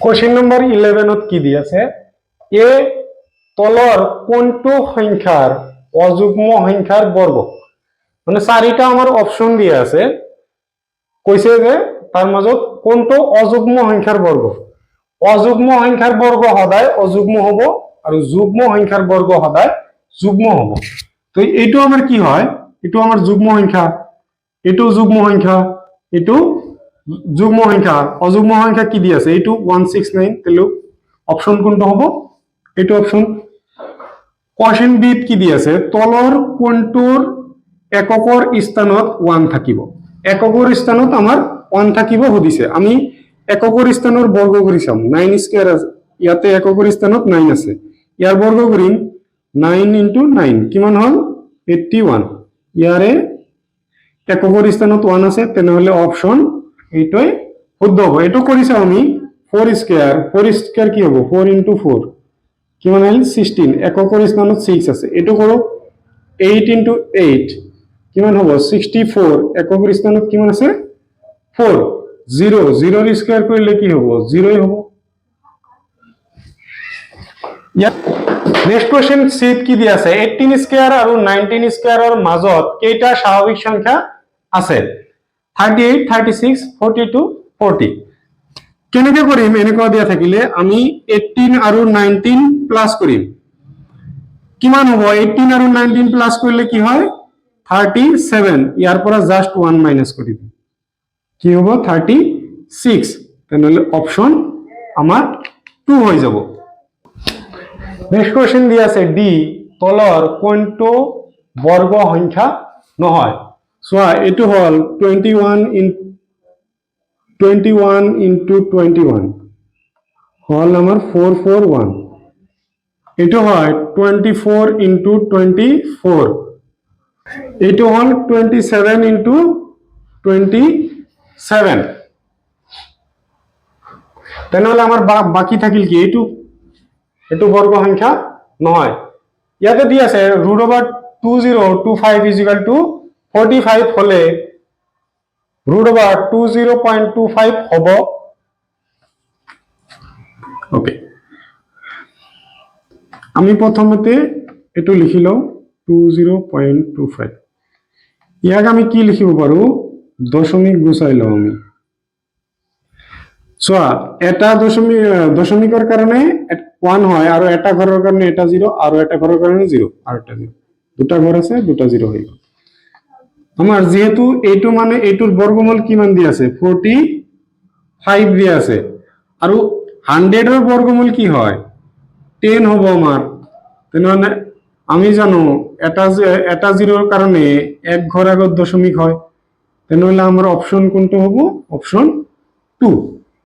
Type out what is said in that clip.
question number 11 কি দি আছে এ তলৰ কোনটো সংখ্যাৰ অযুগ্ম সংখ্যাৰ বৰ্গ মানে চাৰিটা আমাৰ অপচন দিয়া আছে কৈছে যে তাৰ মাজত কোনটো অযুগ্ম সংখ্যাৰ বৰ্গ সদায় অযুগ্ম হ'ব আৰু যুগ্ম সংখ্যাৰ বৰ্গ সদায় যুগ্ম হ'ব তো এইটো আমাৰ কি হয় এইটো আমাৰ যুগ্ম সংখ্যা এইটো যুগ্ম সংখ্যা এইটো যুগ্ম সংখ্যা অযুগ্ম সংখ্যা কি দি আছে এইটো 169 তেলু অপশন কোনটো হ'ব এইটো অপশন কোশ্চেন বি কি দি আছে তলৰ কোনটোৰ এককৰ স্থানত 1 থাকিব এককৰ স্থানত আমাৰ 1 থাকিব সুধিছে আমি এককৰ স্থানৰ বৰ্গ কৰি চাম 9 স্কয়াৰ আছে ইয়াতে এককৰ স্থানত 9 আছে ইয়াৰ বৰ্গ কৰিম 9 into 9 কিমান হল 81 ইয়াৰে এককৰ স্থানত 1 আছে তেনেহলে অপশন এইটোই শুদ্ধ হ'ব এটো কৰিছা আমি 4 স্কয়াৰ কি হ'ব 4 into 4 কিমান হল 16 এককৰ স্থানত 6 আছে এটো কৰো 8 into 8 কিমান হ'ব 64 এককৰ স্থানত কিমান আছে 4 0 0 স্কয়াৰ কৰিলে কি হ'ব 0 হ'ব নেক্সট কোশ্চেন সিট কি দি আছে 18 স্কয়ার আৰু 19 স্কয়াৰৰ মাজত কেইটা স্বাভাৱিক সংখ্যা আছে 38 36 42 40 কেনেকৈ কৰিম এনেকুৱা দিয়া থাকিলে আমি 18 আৰু 19 প্লাস কৰিম কিমান হ'ব 18 আৰু 19 প্লাস কৰিলে কি হয় 37 ইয়াৰ পৰা জাস্ট 1 মাইনাস কৰি দিম কি হ'ব 36 তেনেহলে অপশন আমাৰ 2 হৈ যাব নেক্সট কোশ্চেন দি আছে ডি তলৰ কোনটো বৰ্গ সংখ্যা নহয় সোয়া এটো হল 21 into 21 হল আমাৰ 441 এটো হয় 24 into 24 এটো হল 27 into 27 তেনেহলে আমাৰ বাকি থাকিল কি এটো বৰ্গ সংখ্যা নহয় ইয়াতে দি আছে √2025 = 45 হলে √20.25 হ'ব ওকে আমি প্ৰথমতে এটো লিখি লও 20.25 ইয়াক আমি কি লিখিব পাৰো দশমিক গুচাই লও আমি সোয়া এটা দশমিকৰ কাৰণে 1 হয় আৰু এটা ঘৰৰ কাৰণে এটা 0 আৰু এটা ঘৰৰ কাৰণে 0 আৰু এটা 0 দুটা ঘৰ আছে দুটা 0 হৈ গল আমাৰ যেহেতু এইটো মানে এইটোৰ বৰ্গমূল কিমান দি আছে 45 দি আছে আৰু 100 এৰ বৰ্গমূল কি হয় 10 হ'ব আমাৰ তেনেহলে আমি জানো এটা 0 এৰ কাৰণে এক ঘৰ আগত দশমিক হয় তেনেহলে আমাৰ অপশন কোনটো হ'ব অপশন 2